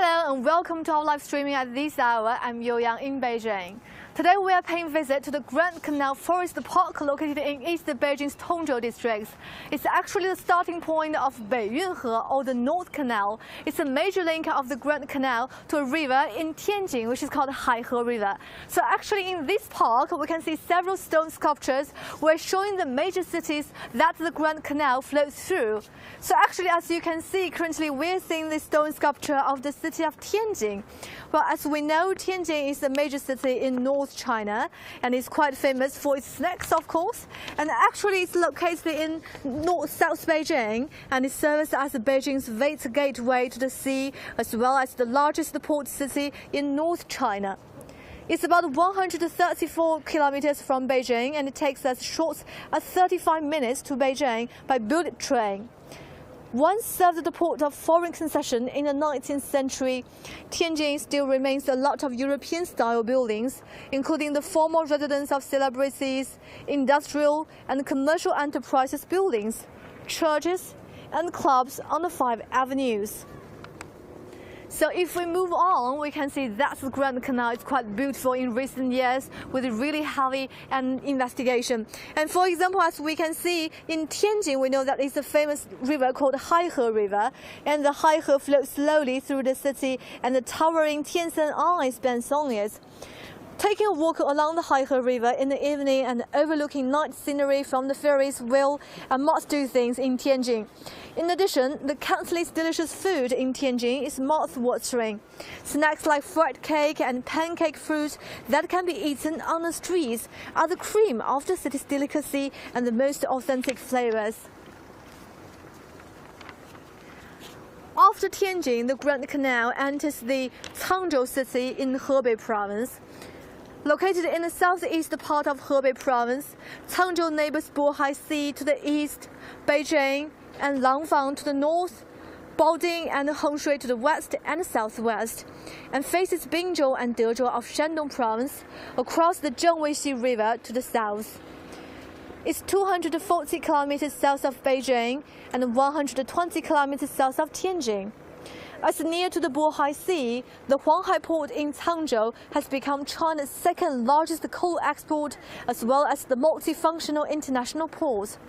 Hello and welcome to our live streaming at this hour. I'm Youyang in Beijing. Today we are paying visit to the Grand Canal Forest Park located in East Beijing's Tongzhou district. It's actually the starting point of Beiyunhe, or the North Canal. It's a major link of the Grand Canal to a river in Tianjin, which is called Haihe River. So actually in this park we can see several stone sculptures where showing the major cities that the Grand Canal flows through. So actually, as you can see, currently we're seeing the stone sculpture of the city of Tianjin. Well, as we know, Tianjin is a major city in North China and is quite famous for its snacks, of course. And actually it's located in north-south Beijing and it serves as Beijing's gateway to the sea, as well as the largest port city in North China. It's about 134 kilometers from Beijing and it takes as short as 35 minutes to Beijing by bullet train. Once served the port of foreign concession in the 19th century, Tianjin still remains a lot of European-style buildings, including the former residence of celebrities, industrial and commercial enterprises buildings, churches and clubs on the 5 avenues. So if we move on, we can see that the Grand Canal is quite beautiful in recent years with really heavy investigation. And for example, as we can see in Tianjin, we know that it's a famous river called Haihe River, and the Haihe flows slowly through the city and the towering Tianshan Eye spans on it. Taking a walk along the Haihe River in the evening and overlooking night scenery from the Ferris wheel are must-do things in Tianjin. In addition, the countless delicious food in Tianjin is mouth-watering. Snacks like fried cake and pancake fruit that can be eaten on the streets are the cream of the city's delicacy and the most authentic flavors. After Tianjin, the Grand Canal enters the Cangzhou city in Hebei province. Located in the southeast part of Hebei province, Cangzhou neighbors Bohai Sea to the east, Beijing and Langfang to the north, Baoding and Hongshui to the west and southwest, and faces Binzhou and Dezhou of Shandong province across the Zhengweixi River to the south. It's 240 kilometers south of Beijing and 120 kilometers south of Tianjin. As near to the Bohai Sea, the Huanghai port in Cangzhou has become China's second largest coal export, as well as the multifunctional international port.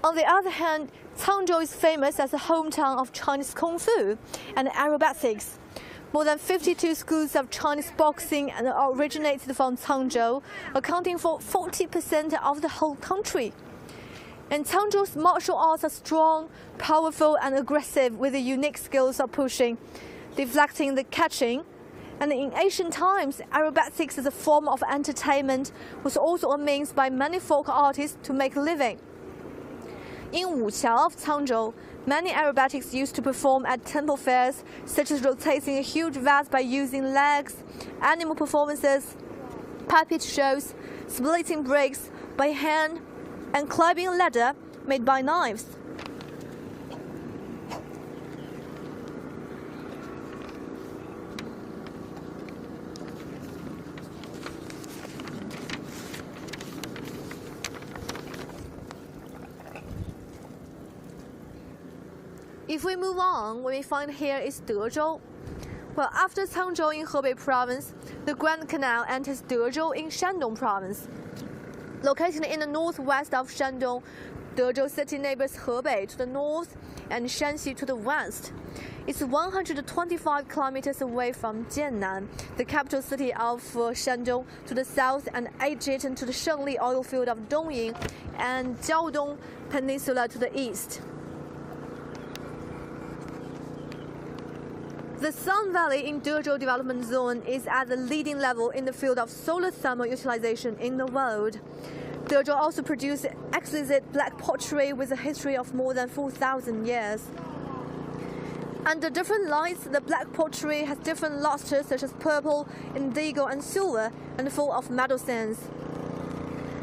On the other hand, Cangzhou is famous as a hometown of Chinese Kung Fu and aerobatics. More than 52 schools of Chinese boxing originated from Cangzhou, accounting for 40% of the whole country. And Cangzhou's martial arts are strong, powerful and aggressive with the unique skills of pushing, deflecting the catching. And in ancient times, aerobatics as a form of entertainment was also a means by many folk artists to make a living. In Wuqiao of Cangzhou, many aerobatics used to perform at temple fairs, such as rotating a huge vase by using legs, animal performances, puppet shows, splitting bricks by hand, and climbing a ladder made by knives. If we move on, what we find here is Dezhou. Well, after Cangzhou in Hebei province, the Grand Canal enters Dezhou in Shandong province. Located in the northwest of Shandong, Dezhou city neighbors Hebei to the north and Shanxi to the west. It's 125 kilometers away from Jiannan, the capital city of Shandong, to the south, and adjacent to the Shengli oil field of Dongying and Jiaodong Peninsula to the east. The Sun Valley in Dezhou Development Zone is at the leading level in the field of solar thermal utilization in the world. Dezhou also produces exquisite black pottery with a history of more than 4,000 years. Under different lights, the black pottery has different lusters such as purple, indigo and silver, and full of metal sands.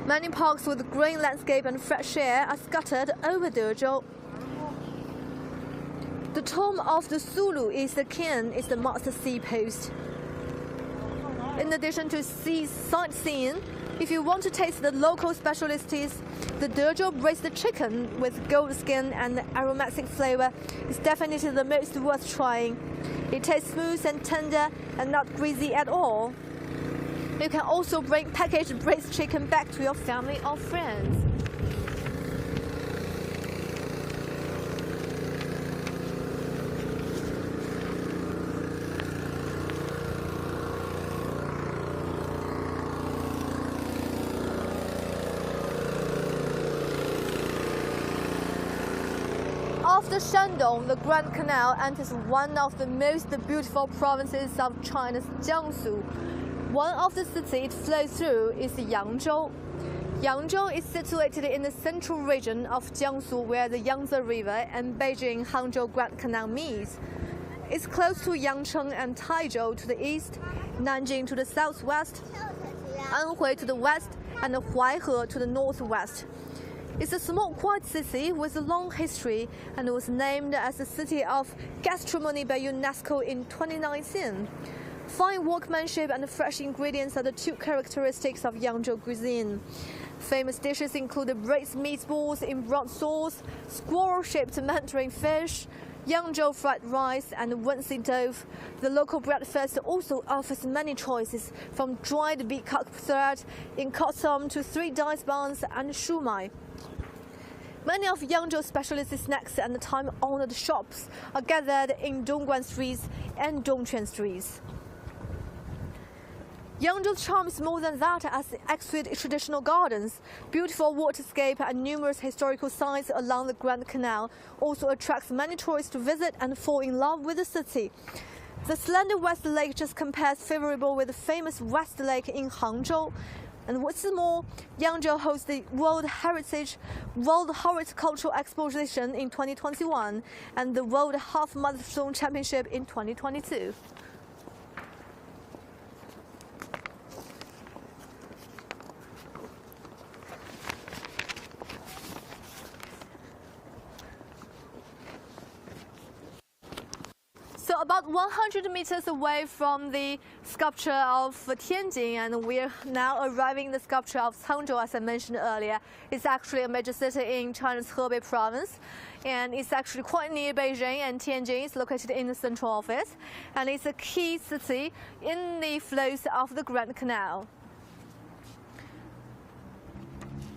Many parks with green landscape and fresh air are scattered over Dezhou. The tomb of the Sulu is the king is the master sea post. In addition to sightseeing, If you want to taste the local specialties, the Dezhou braised chicken with gold skin and aromatic flavor is definitely the most worth trying. It tastes smooth and tender and not greasy at all. You can also bring packaged braised chicken back to your family or friends. After Shandong, the Grand Canal enters one of the most beautiful provinces of China's Jiangsu. One of the cities it flows through is Yangzhou. Yangzhou is situated in the central region of Jiangsu where the Yangtze River and Beijing-Hangzhou Grand Canal meet. It's close to Yangcheng and Taizhou to the east, Nanjing to the southwest, Anhui to the west, and Huaihe to the northwest. It's a small, quiet city with a long history and was named as the City of Gastronomy by UNESCO in 2019. Fine workmanship and fresh ingredients are the two characteristics of Yangzhou cuisine. Famous dishes include braised meatballs in brown sauce, squirrel-shaped mandarin fish, Yangzhou fried rice, and Wenxi doufu. The local breakfast also offers many choices, from dried peacock thread in cotton to 3-dice buns and shumai. Many of Yangzhou's specialty snacks and time-honored shops are gathered in Dongguan streets and Dongquan streets. Yangzhou's charm is more than that, as exquisite traditional gardens, beautiful waterscape, and numerous historical sites along the Grand Canal also attracts many tourists to visit and fall in love with the city. The slender West Lake just compares favorable with the famous West Lake in Hangzhou. And what's more, Yangzhou hosts the World Horticultural Exposition in 2021 and the World Half Marathon Championship in 2022. So about 100 meters away from the sculpture of Tianjin, and we're now arriving in the sculpture of Hangzhou, as I mentioned earlier. It's actually a major city in China's Hebei province, and it's actually quite near Beijing, and Tianjin is located in the central office, and it's a key city in the flows of the Grand Canal.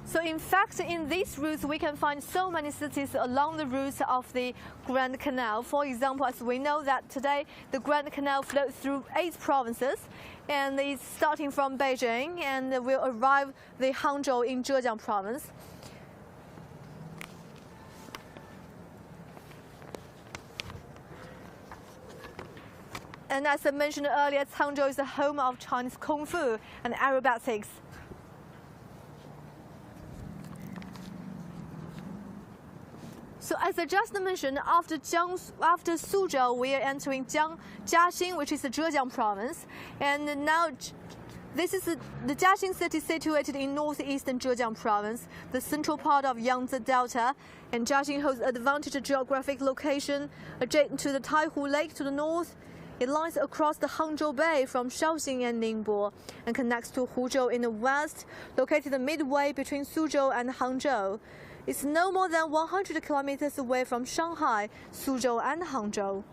So in fact, in these routes, we can find so many cities along the routes of the Grand Canal. For example, as we know that today, the Grand Canal flows through 8 provinces, and it's starting from Beijing, and will arrive the Hangzhou in Zhejiang province. And as I mentioned earlier, Hangzhou is the home of Chinese Kung Fu and aerobatics. So as I just mentioned, after Suzhou, we are entering Jiaxing, which is the Zhejiang province. And now this is the Jiaxing city situated in northeastern Zhejiang province, the central part of Yangtze Delta. And Jiaxing holds advantageous geographic location adjacent to the Taihu Lake to the north. It lies across the Hangzhou Bay from Shaoxing and Ningbo and connects to Huzhou in the west, located midway between Suzhou and Hangzhou. It's no more than 100 kilometers away from Shanghai, Suzhou, and Hangzhou.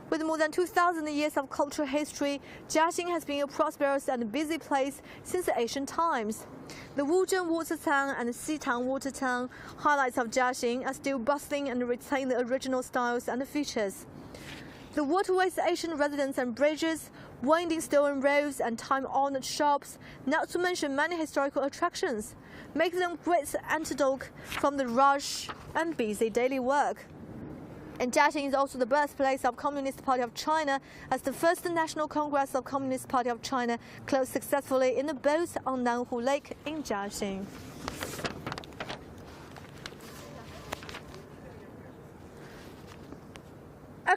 With more than 2,000 years of cultural history, Jiaxing has been a prosperous and busy place since ancient times. The Wuzhen water town and Xitang water town, highlights of Jiaxing, are still bustling and retain the original styles and features. The waterways, ancient residents and bridges, winding stone roads, and time-honored shops, not to mention many historical attractions, make them great antidote from the rush and busy daily work. And Jiaxing is also the birthplace of Communist Party of China, as the first National Congress of Communist Party of China closed successfully in a boat on Nanhu Lake in Jiaxing.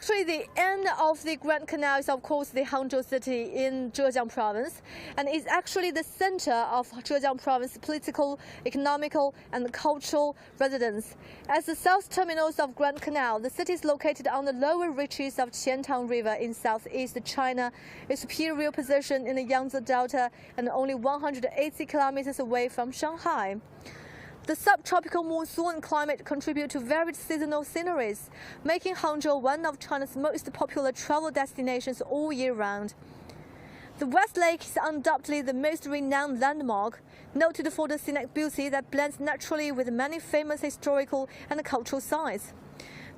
Actually, the end of the Grand Canal is, of course, the Hangzhou city in Zhejiang province, and it's actually the center of Zhejiang province political, economical, and cultural residence. As the south terminus of Grand Canal, the city is located on the lower reaches of Qiantang River in southeast China, its superior position in the Yangtze Delta, and only 180 kilometers away from Shanghai. The subtropical monsoon climate contribute to varied seasonal sceneries, making Hangzhou one of China's most popular travel destinations all year round. The West Lake is undoubtedly the most renowned landmark, noted for the scenic beauty that blends naturally with many famous historical and cultural sites.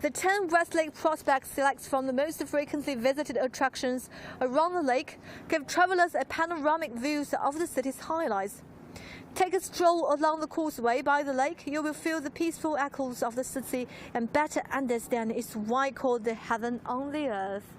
The 10 West Lake prospects selects from the most frequently visited attractions around the lake give travelers a panoramic view of the city's highlights. Take a stroll along the causeway by the lake, you will feel the peaceful echoes of the city and better understand its why called the heaven on the earth.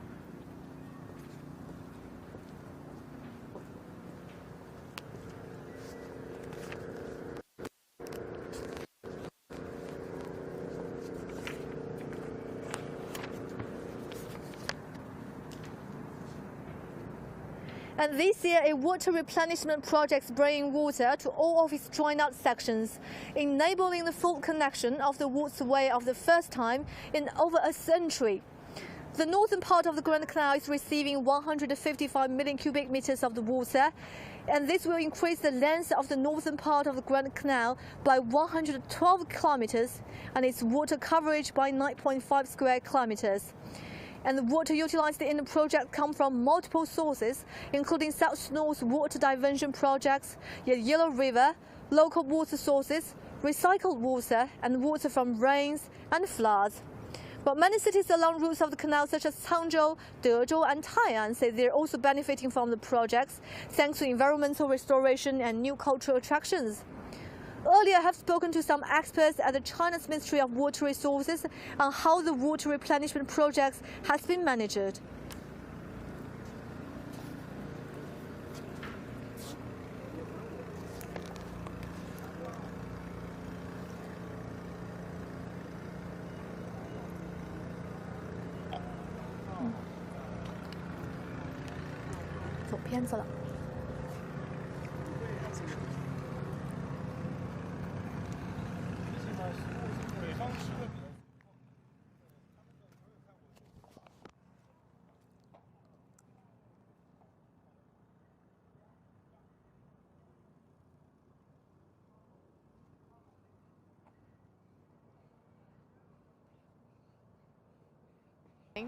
And this year, a water replenishment project is bringing water to all of its joined-out sections, enabling the full connection of the waterway for the first time in over a century. The northern part of the Grand Canal is receiving 155 million cubic meters of the water, and this will increase the length of the northern part of the Grand Canal by 112 kilometers and its water coverage by 9.5 square kilometers. And the water utilized in the project comes from multiple sources, including South-North water diversion projects, the Yellow River, local water sources, recycled water, and water from rains and floods. But many cities along routes of the canal, such as Hangzhou, Dezhou, and Tai'an, say they're also benefiting from the projects, thanks to environmental restoration and new cultural attractions. Earlier, I have spoken to some experts at the China's Ministry of Water Resources on how the water replenishment projects has been managed.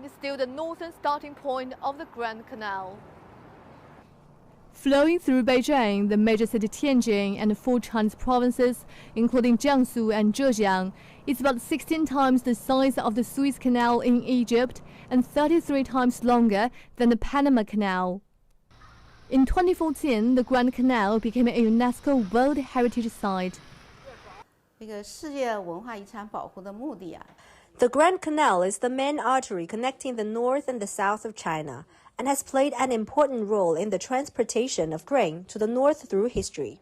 Is still the northern starting point of the Grand Canal. Flowing through Beijing, the major city Tianjin, and 4 Chinese provinces, including Jiangsu and Zhejiang, is about 16 times the size of the Suez Canal in Egypt and 33 times longer than the Panama Canal. In 2014, the Grand Canal became a UNESCO World Heritage Site. The Grand Canal is the main artery connecting the north and the south of China and has played an important role in the transportation of grain to the north through history.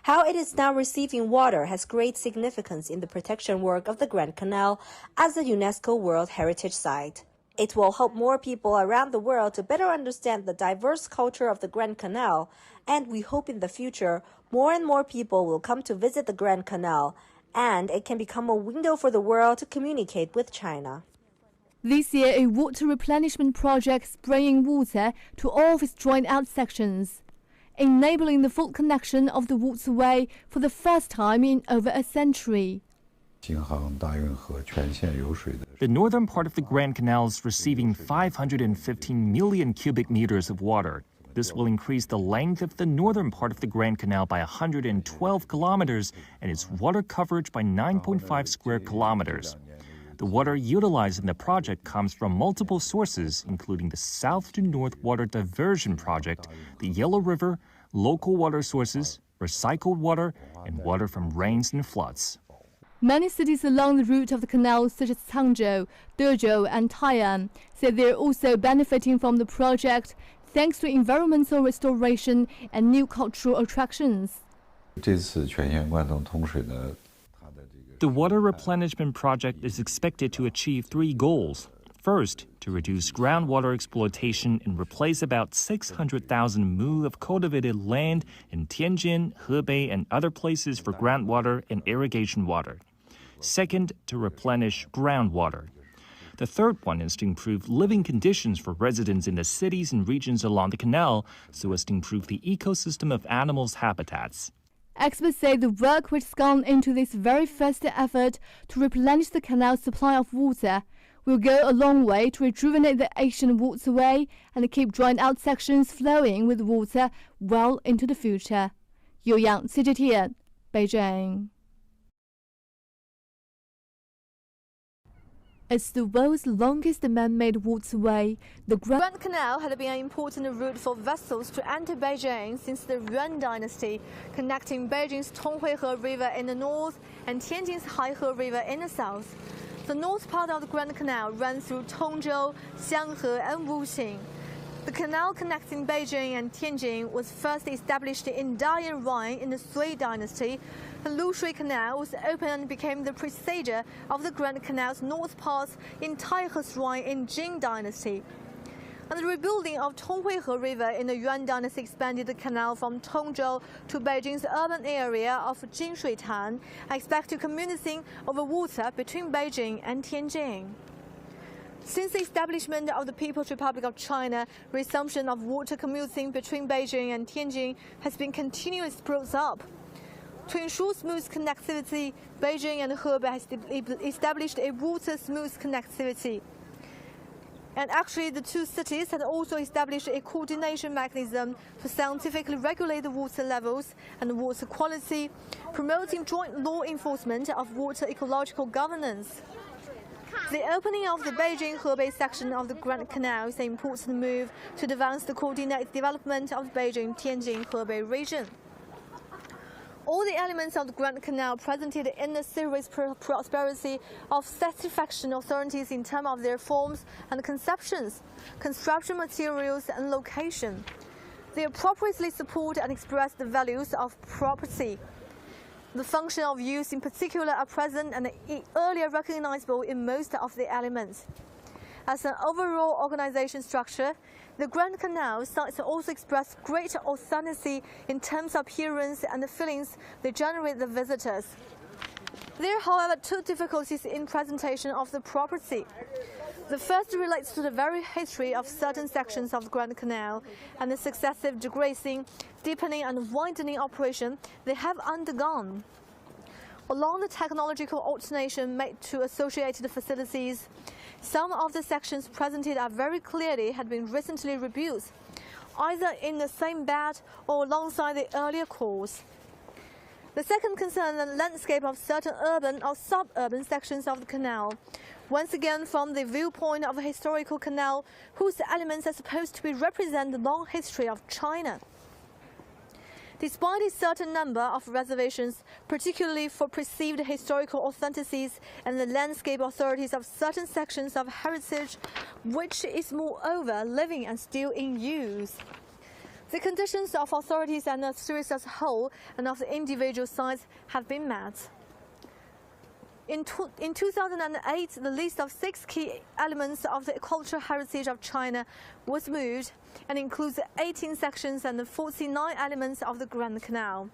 How it is now receiving water has great significance in the protection work of the Grand Canal as a UNESCO World Heritage Site. It will help more people around the world to better understand the diverse culture of the Grand Canal, and we hope in the future more and more people will come to visit the Grand Canal, and it can become a window for the world to communicate with China. This year, a water replenishment project is bringing water to all of its joined-out sections, enabling the full connection of the waterway for the first time in over a century. The northern part of the Grand Canal is receiving 515 million cubic meters of water. This will increase the length of the northern part of the Grand Canal by 112 kilometers and its water coverage by 9.5 square kilometers. The water utilized in the project comes from multiple sources, including the South to North Water Diversion Project, the Yellow River, local water sources, recycled water, and water from rains and floods. Many cities along the route of the canal, such as Hangzhou, Dezhou, and Tai'an, say they're also benefiting from the project, thanks to environmental restoration and new cultural attractions. The water replenishment project is expected to achieve 3 goals. First, to reduce groundwater exploitation and replace about 600,000 mu of cultivated land in Tianjin, Hebei, and other places for groundwater and irrigation water. Second, to replenish groundwater. The third one is to improve living conditions for residents in the cities and regions along the canal so as to improve the ecosystem of animals' habitats. Experts say the work which has gone into this very first effort to replenish the canal's supply of water will go a long way to rejuvenate the ancient waterway and keep dried-out sections flowing with water well into the future. Yu Yang, CGTN, Beijing. It's the world's longest man-made waterway. The Grand Canal had been an important route for vessels to enter Beijing since the Yuan dynasty, connecting Beijing's Tonghuihe River in the north and Tianjin's Haihe River in the south. The north part of the Grand Canal ran through Tongzhou, Xianghe, and Wuxing. The canal connecting Beijing and Tianjin was first established in Dalian Rhine in the Sui dynasty. The Lushui Canal was opened and became the predecessor of the Grand Canal's north parts in Taihe's Rhine in Jin dynasty. And the rebuilding of Tonghuihe River in the Yuan dynasty expanded the canal from Tongzhou to Beijing's urban area of Jinshuitan, expected communicating over water between Beijing and Tianjin. Since the establishment of the People's Republic of China, resumption of water commuting between Beijing and Tianjin has been continuously brought up. To ensure smooth connectivity, Beijing and Hebei has established a water smooth connectivity. And actually, the two cities had also established a coordination mechanism to scientifically regulate the water levels and water quality, promoting joint law enforcement of water ecological governance. The opening of the Beijing-Hebei section of the Grand Canal is an important move to advance the coordinated development of the Beijing-Tianjin-Hebei region. All the elements of the Grand Canal presented in the serious prosperity of satisfaction authorities in terms of their forms and conceptions, construction materials and location. They appropriately support and express the values of property. The function of use in particular are present and earlier recognizable in most of the elements. As an overall organization structure, the Grand Canal sites also express great authenticity in terms of appearance and the feelings they generate the visitors. There are, however, two difficulties in presentation of the property. The first relates to the very history of certain sections of the Grand Canal and the successive degrading, deepening and widening operation they have undergone. Along the technological alternation made to associated facilities, some of the sections presented are very clearly had been recently rebuilt, either in the same bed or alongside the earlier course. The second concerns the landscape of certain urban or suburban sections of the canal, once again from the viewpoint of a historical canal whose elements are supposed to represent the long history of China. Despite a certain number of reservations, particularly for perceived historical authenticities and the landscape authorities of certain sections of heritage, which is moreover living and still in use, the conditions of authorities and the series as a whole and of the individual sites have been met. In 2008, the list of 6 key elements of the cultural heritage of China was moved and includes 18 sections and 49 elements of the Grand Canal.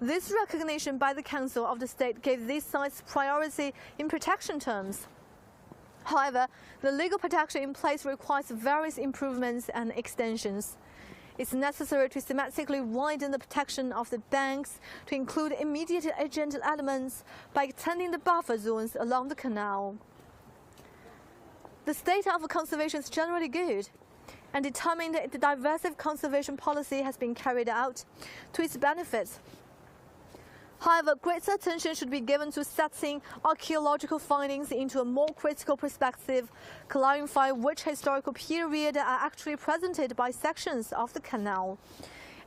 This recognition by the Council of the State gave these sites priority in protection terms. However, the legal protection in place requires various improvements and extensions. It's necessary to systematically widen the protection of the banks to include immediate adjacent elements by extending the buffer zones along the canal. The state of conservation is generally good, and determined that the diversive conservation policy has been carried out to its benefit. However, greater attention should be given to setting archaeological findings into a more critical perspective, clarifying which historical period are actually presented by sections of the canal,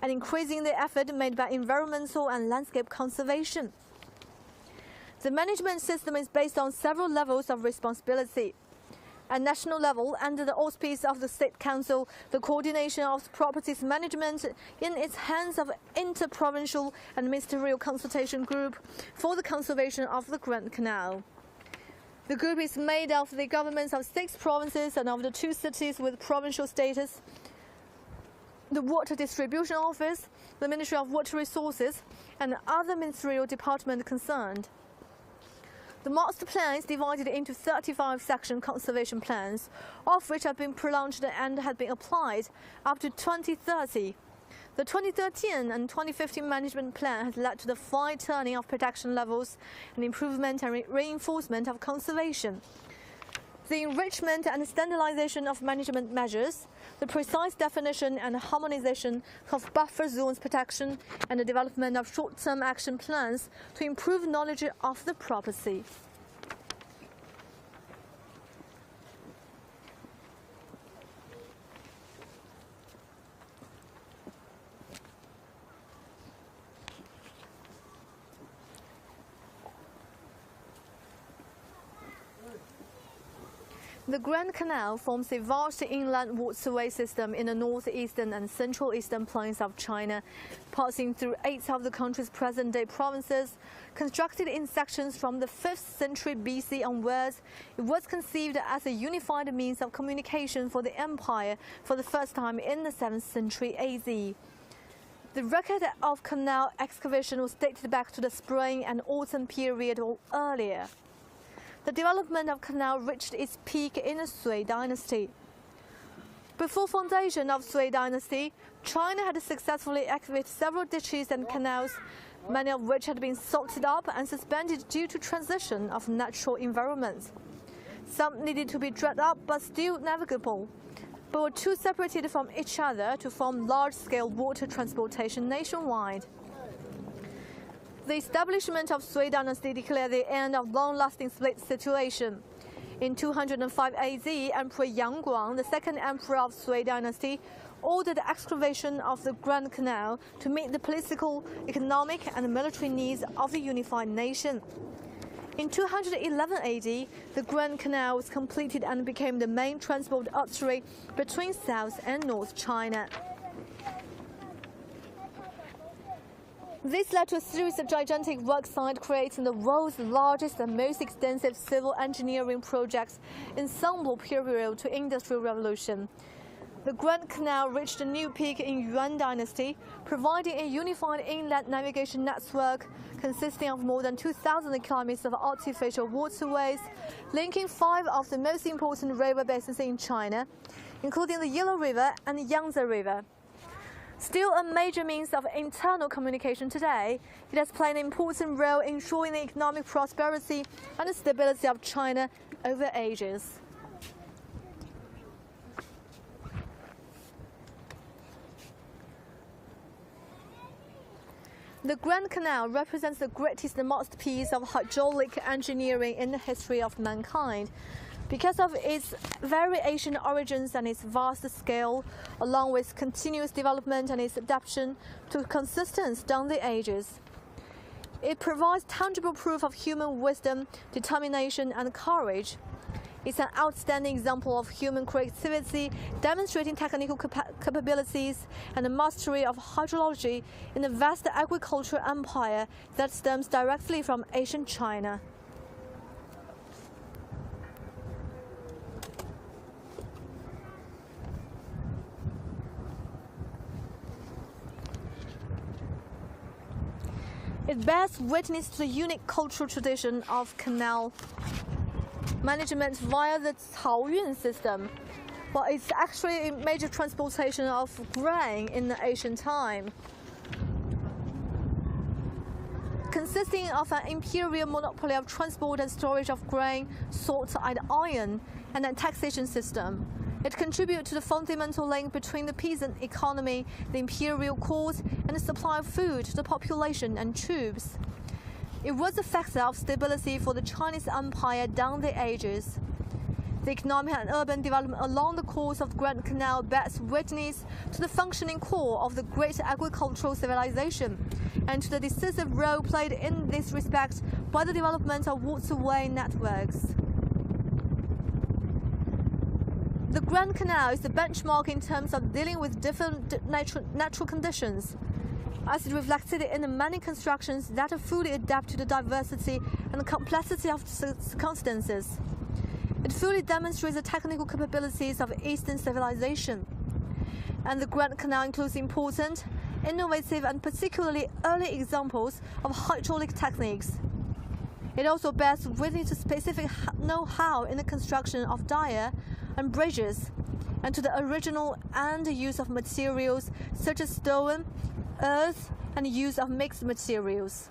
and increasing the effort made by environmental and landscape conservation. The management system is based on several levels of responsibility. At national level, under the auspice of the State Council, the coordination of properties management in its hands of Interprovincial and Ministerial Consultation Group for the conservation of the Grand Canal. The group is made of the governments of 6 provinces and of the 2 cities with provincial status, the Water Distribution Office, the Ministry of Water Resources, and other ministerial departments concerned. The master plan is divided into 35 section conservation plans, of which have been prolonged and have been applied up to 2030. The 2013 and 2015 management plan has led to the fine-tuning of protection levels and improvement and reinforcement of conservation. The enrichment and standardization of management measures, the precise definition and harmonization of buffer zones protection, and the development of short-term action plans to improve knowledge of the property. The Grand Canal forms a vast inland waterway system in the northeastern and central eastern plains of China, passing through 8 of the country's present-day provinces. Constructed in sections from the 5th century BC onwards, it was conceived as a unified means of communication for the empire for the first time in the 7th century AD. The record of canal excavation was dated back to the spring and autumn period or earlier. The development of canal reached its peak in the Sui dynasty. Before foundation of Sui dynasty, China had successfully excavated several ditches and canals, many of which had been salted up and suspended due to transition of natural environments. Some needed to be dragged up but still navigable, but were too separated from each other to form large-scale water transportation nationwide. The establishment of Sui dynasty declared the end of long-lasting split situation. In 205 AD, Emperor Yangguang, the second emperor of Sui dynasty, ordered the excavation of the Grand Canal to meet the political, economic, and military needs of the unified nation. In 211 AD, the Grand Canal was completed and became the main transport artery between South and North China. This led to a series of gigantic work sites creating the world's largest and most extensive civil engineering projects ensemble period to Industrial Revolution. The Grand Canal reached a new peak in Yuan Dynasty, providing a unified inland navigation network consisting of more than 2,000 kilometers of artificial waterways, linking 5 of the most important river basins in China, including the Yellow River and the Yangtze River. Still a major means of internal communication today, it has played an important role in ensuring the economic prosperity and the stability of China over ages. The Grand Canal represents the greatest masterpiece of hydraulic engineering in the history of mankind. Because of its very ancient origins and its vast scale, along with continuous development and its adaptation to consistency down the ages. It provides tangible proof of human wisdom, determination, and courage. It's an outstanding example of human creativity, demonstrating technical capabilities and the mastery of hydrology in the vast agricultural empire that stems directly from ancient China. It bears witness to the unique cultural tradition of canal management via the Caoyun system. Well, it's actually a major transportation of grain in the ancient time, consisting of an imperial monopoly of transport and storage of grain, salt, and iron, and a taxation system. It contributed to the fundamental link between the peasant economy, the imperial court, and the supply of food to the population and troops. It was a factor of stability for the Chinese Empire down the ages. The economic and urban development along the course of the Grand Canal bears witness to the functioning core of the great agricultural civilization and to the decisive role played in this respect by the development of waterway networks. The Grand Canal is the benchmark in terms of dealing with different natural conditions. as it reflected in the many constructions that fully adapt to the diversity and complexity of circumstances. It fully demonstrates the technical capabilities of Eastern civilization. And the Grand Canal includes important, innovative, and particularly early examples of hydraulic techniques. It also bears witness to specific know-how in the construction of dier and bridges, and to the original and use of materials such as stone, earth, and use of mixed materials.